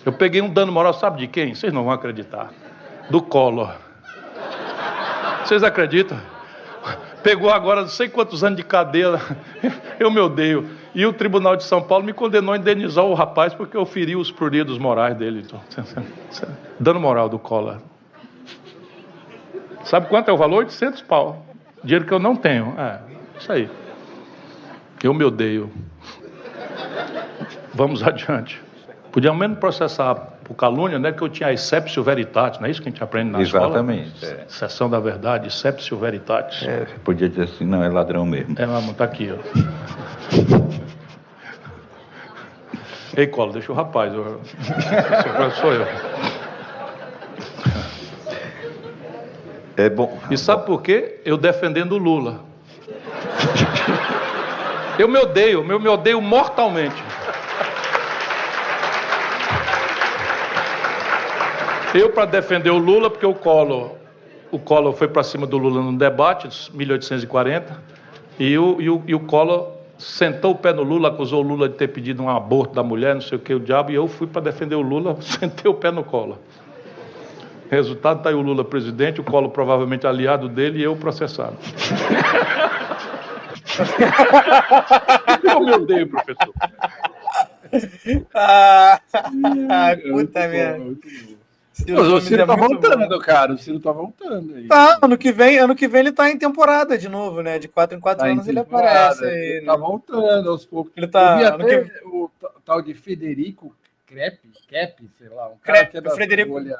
Eu peguei um dano moral, sabe de quem? Vocês não vão acreditar. Do Collor. Vocês acreditam? Pegou agora não sei quantos anos de cadeia. Eu me odeio. E o Tribunal de São Paulo me condenou a indenizar o rapaz porque eu feri os pruridos morais dele. Dano moral do Collor. Sabe quanto é o valor? 800 pau. Dinheiro que eu não tenho. Isso aí. Eu me odeio. Vamos adiante. Podia ao menos processar por calúnia, né? Que eu tinha exceptio veritatis, não é isso que a gente aprende na escola? Exatamente. Sessão da verdade, exceptio veritatis. Você podia dizer assim, não, é ladrão mesmo. Mas tá aqui, ó. Ei, Collor, deixa o rapaz. Sou eu. É bom. E sabe por quê? Eu defendendo o Lula. Eu me odeio mortalmente. Eu para defender o Lula, porque o Collor foi para cima do Lula no debate, 1840, e o Collor sentou o pé no Lula, acusou o Lula de ter pedido um aborto da mulher, não sei o que, o diabo, e eu fui para defender o Lula, sentei o pé no Collor. Resultado, está aí o Lula presidente, o Collor provavelmente aliado dele e eu processado. Eu me odeio, professor. Puta merda. O Ciro tá voltando, cara. O Ciro tá voltando aí. Tá, ano que vem ele tá em temporada de novo, né? De 4 em 4 anos ele aparece aí. Ele tá voltando aos poucos. Ele tá. Eu vi até o tal de Federico Crepe, sei lá. Um cara que é da Folha.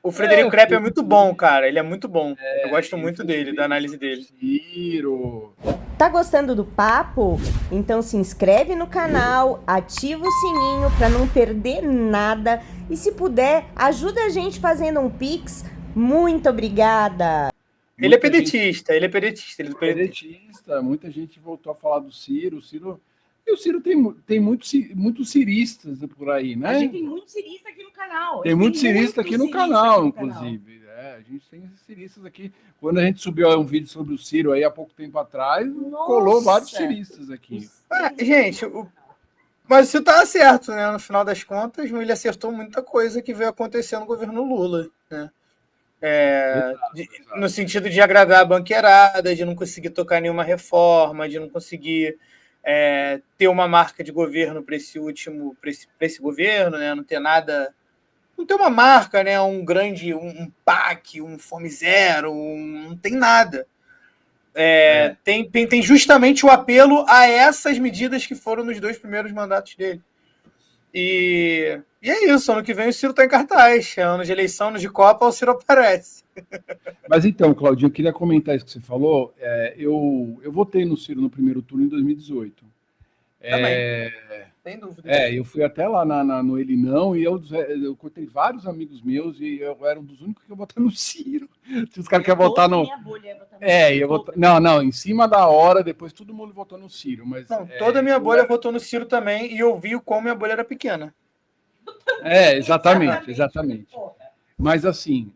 O Frederico Crepe é muito bom, cara. Ele é muito bom. Eu gosto muito dele, da análise dele. Ciro. Tá gostando do papo? Então se inscreve no canal, ativa o sininho para não perder nada e se puder, ajuda a gente fazendo um Pix. Muito obrigada! Ele é pedetista. Muita gente voltou a falar do Ciro. E o Ciro tem muitos ciristas por aí, né? A gente tem muito cirista aqui no canal. Tem muito cirista aqui no canal, inclusive. A gente tem ciristas aqui. Quando a gente subiu um vídeo sobre o Ciro aí há pouco tempo atrás, colou vários ciristas aqui. Gente, mas o Ciro tá certo, né? No final das contas, ele acertou muita coisa que veio acontecendo no governo Lula, né? No sentido de agradar a banqueirada, de não conseguir tocar nenhuma reforma, de não conseguir ter uma marca de governo para esse governo, né? Não ter nada, não ter uma marca, né? Um PAC, um Fome Zero, não tem nada. Tem justamente o apelo a essas medidas que foram nos 2 primeiros mandatos dele. E é isso, ano que vem o Ciro está em cartaz. Ano de eleição, ano de Copa, o Ciro aparece. Mas então, Claudinho, eu queria comentar isso que você falou. Eu votei no Ciro no primeiro turno em 2018. Também. Sem dúvida. Eu fui até lá no Ele Não e eu encontrei vários amigos meus e eu era um dos únicos que eu votei no Ciro. Os caras querem votar no... Não, em cima da hora, depois todo mundo votou no Ciro. Mas, toda a minha bolha votou no Ciro também e eu vi como minha bolha era pequena. Exatamente. Mas assim,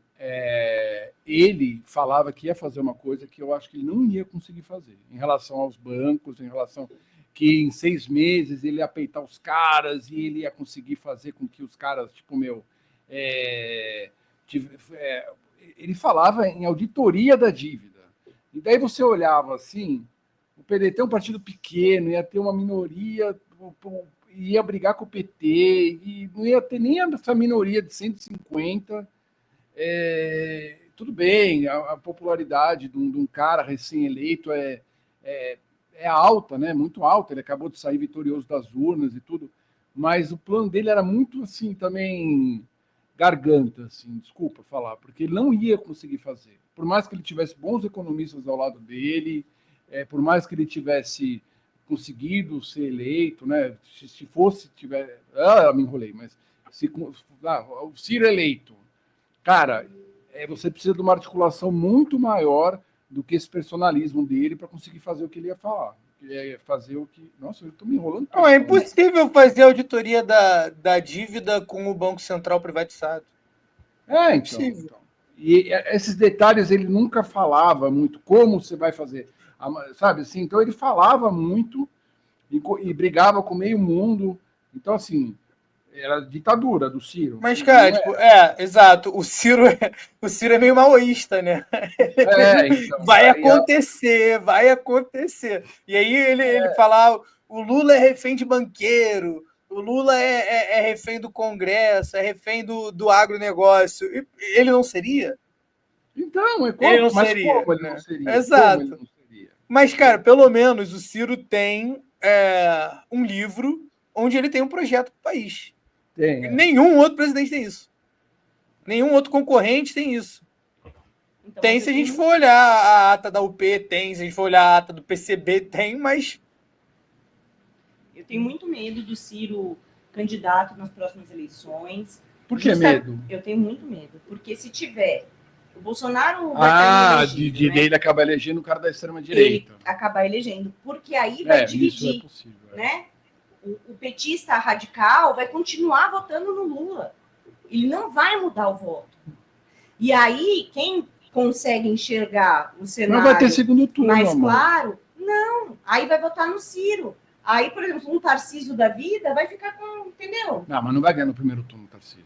ele falava que ia fazer uma coisa que eu acho que ele não ia conseguir fazer, em relação aos bancos, em relação que em 6 meses ele ia peitar os caras e ele ia conseguir fazer com que os caras, ele falava em auditoria da dívida. E daí você olhava assim, o PDT é um partido pequeno, ia ter uma minoria, ia brigar com o PT, e não ia ter nem essa minoria de 150. Tudo bem, a popularidade de um cara recém-eleito é alta, né? Muito alta. Ele acabou de sair vitorioso das urnas e tudo, mas o plano dele era muito assim também garganta, assim, desculpa falar, porque ele não ia conseguir fazer. Por mais que ele tivesse bons economistas ao lado dele, por mais que ele tivesse conseguido ser eleito, né? Me enrolei, mas o Ciro eleito, cara, você precisa de uma articulação muito maior do que esse personalismo dele para conseguir fazer o que ele ia falar. Fazer o que... Nossa, eu estou me enrolando. Não, é impossível fazer auditoria da dívida com o Banco Central privatizado. Então. E esses detalhes ele nunca falava muito. Como você vai fazer? Sabe assim? Então ele falava muito e brigava com meio mundo. Então, assim, era a ditadura do Ciro. Mas, cara, tipo, exato. O Ciro é meio maoísta, né? Então, vai acontecer. E aí ele fala, o Lula é refém de banqueiro, o Lula é refém do Congresso, é refém do agronegócio. Ele não seria? Então, Ele não mas seria, como ele né? não seria? Exato. Como ele não seria? Mas, cara, pelo menos o Ciro tem um livro onde ele tem um projeto para o país. Nenhum outro presidente tem isso. Nenhum outro concorrente tem isso. Então, tem, se a gente for olhar a ata da UP, tem, se a gente for olhar a ata do PCB, tem, mas... Eu tenho muito medo do Ciro candidato nas próximas eleições. Por que medo? Eu tenho muito medo, porque se tiver... O Bolsonaro vai elegido, ele acaba elegendo o cara da extrema-direita. Ele acabar elegendo, porque aí vai dividir. Isso é possível, né? O petista radical vai continuar votando no Lula. Ele não vai mudar o voto. E aí, quem consegue enxergar o cenário mas vai ter segundo turno, mais amor. claro, não. Aí vai votar no Ciro. Aí, por exemplo, um Tarcísio da vida vai ficar com... Entendeu? Não, mas não vai ganhar no primeiro turno, Tarcísio.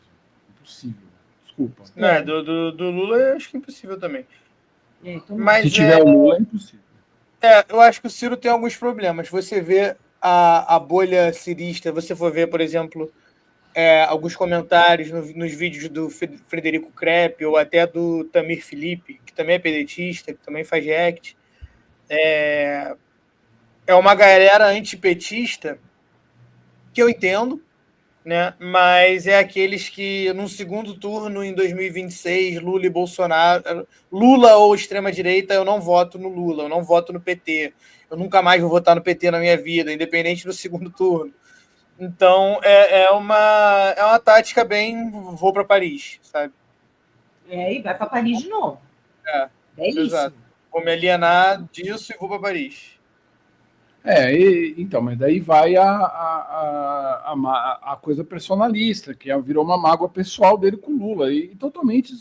Impossível. Desculpa. Do Lula eu acho que é impossível também. Mas, se tiver o Lula, é impossível. Eu acho que o Ciro tem alguns problemas. Você vê a bolha cirista, você for ver, por exemplo, alguns comentários nos vídeos do Frederico Crepe ou até do Tamir Felipe, que também é pedetista, que também faz react. É uma galera antipetista que eu entendo, né? Mas é aqueles que, num segundo turno, em 2026, Lula e Bolsonaro, Lula ou extrema-direita, eu não voto no Lula, eu não voto no PT. Eu nunca mais vou votar no PT na minha vida, independente do segundo turno. Então, é uma tática bem vou para Paris, sabe? E vai para Paris de novo. Belíssimo. Exato. Vou me alienar disso e vou para Paris. Então, mas daí vai a coisa personalista, que virou uma mágoa pessoal dele com o Lula, e totalmente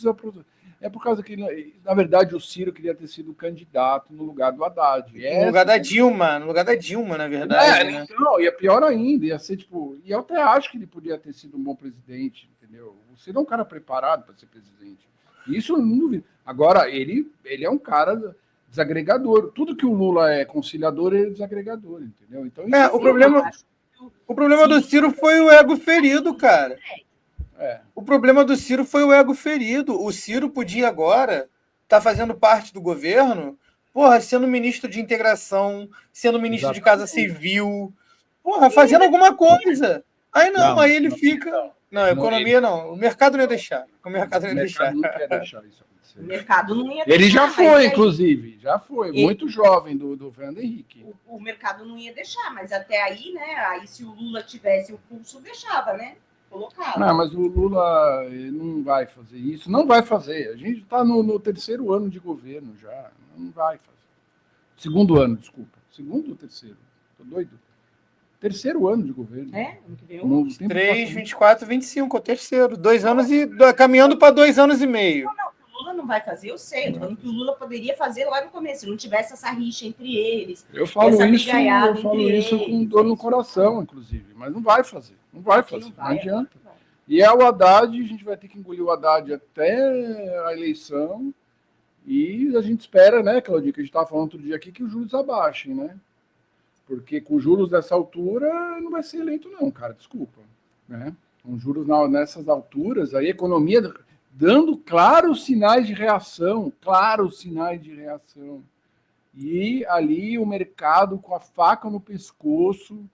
é por causa que, na verdade, o Ciro queria ter sido candidato no lugar do Haddad. No lugar da Dilma, na verdade. Né? Então, e é pior ainda, ia ser tipo, e eu até acho que ele podia ter sido um bom presidente, entendeu? O Ciro é um cara preparado para ser presidente. Isso eu não duvido. Agora, ele é um cara desagregador. Tudo que o Lula é conciliador, ele é desagregador, entendeu? Então, isso o problema do Ciro foi o ego ferido, cara. O problema do Ciro foi o ego ferido. O Ciro podia agora estar fazendo parte do governo, sendo ministro de integração, sendo ministro de Casa Civil, fazendo alguma coisa. Aí aí ele fica... Não, a economia não. O mercado não ia deixar. O mercado não ia deixar. Não quer deixar isso acontecer. O mercado não ia deixar. Ele já foi, inclusive. Já foi. Muito jovem do Fernando Henrique. O mercado não ia deixar, mas até aí, né? Aí se o Lula tivesse o pulso, deixava, né? Colocava. Não, mas o Lula não vai fazer isso. Não vai fazer. A gente está no terceiro ano de governo já. Não vai fazer. Segundo ano, desculpa. Segundo ou terceiro? Tô doido. Terceiro ano de governo. Ano que vem. 3, 24, 25, o terceiro. 2 anos caminhando para 2 anos e meio. Não, o Lula não vai fazer, eu sei. Eu tô falando que o Lula poderia fazer lá no começo, se não tivesse essa rixa entre eles. Eu falo isso com dor no coração, inclusive. Mas não vai fazer. Não vai fazer. Não adianta. E o Haddad, a gente vai ter que engolir o Haddad até a eleição. E a gente espera, né, Claudia, que a gente estava falando outro dia aqui, que os juros abaixem, né? Porque com juros dessa altura não vai ser eleito, não, cara, desculpa. Né? Com juros nessas alturas, a economia dando claros sinais de reação. E ali o mercado com a faca no pescoço.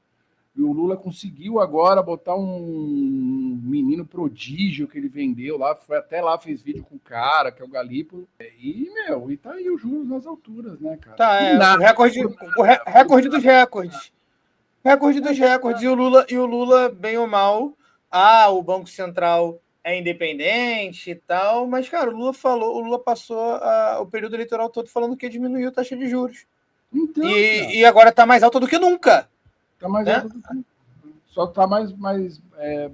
E o Lula conseguiu agora botar um menino prodígio que ele vendeu lá, foi até lá, fez vídeo com o cara, que é o Galípolo. E tá aí os juros nas alturas, né, cara? O recorde dos recordes. Recorde dos recordes. E o Lula, bem ou mal, o Banco Central é independente e tal, mas, cara, o Lula passou o período eleitoral todo falando que diminuiu a taxa de juros. Então, e agora está mais alta do que nunca. Está mais alta do que... Só está mais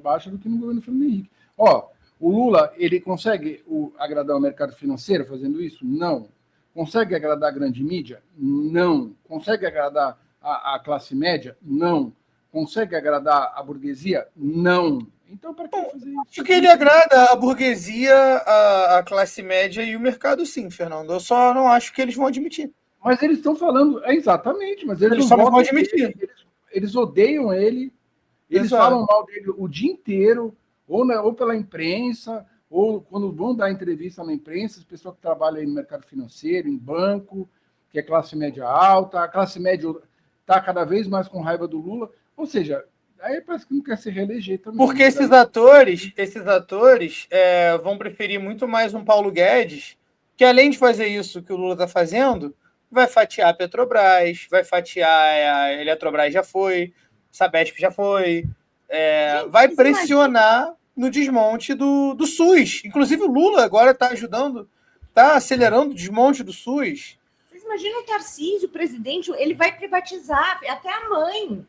baixa do que no governo Fernando Henrique. O Lula, ele consegue agradar o mercado financeiro fazendo isso? Não. Consegue agradar a grande mídia? Não. Consegue agradar a classe média? Não. Consegue agradar a burguesia? Não. Então, para que fazer isso? Acho que ele agrada a burguesia, a classe média e o mercado, sim, Fernando. Eu só não acho que eles vão admitir. Mas eles estão falando, exatamente, mas eles só não não vão votam admitir. nele, eles odeiam ele, eles Exato. falam mal dele o dia inteiro, ou pela imprensa, ou quando vão dar entrevista na imprensa, as pessoas que trabalham aí no mercado financeiro, em banco, que é classe média alta, a classe média está cada vez mais com raiva do Lula, ou seja, aí parece que não quer se reeleger também. Porque esses atores vão preferir muito mais um Paulo Guedes, que além de fazer isso que o Lula está fazendo, vai fatiar a Petrobras, vai fatiar a Eletrobras, já foi, Sabesp já foi, vai pressionar no desmonte do SUS. Inclusive o Lula agora está ajudando, está acelerando o desmonte do SUS. Vocês imaginam o Tarcísio, o presidente, ele vai privatizar até a mãe.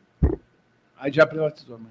Aí já privatizou a mãe.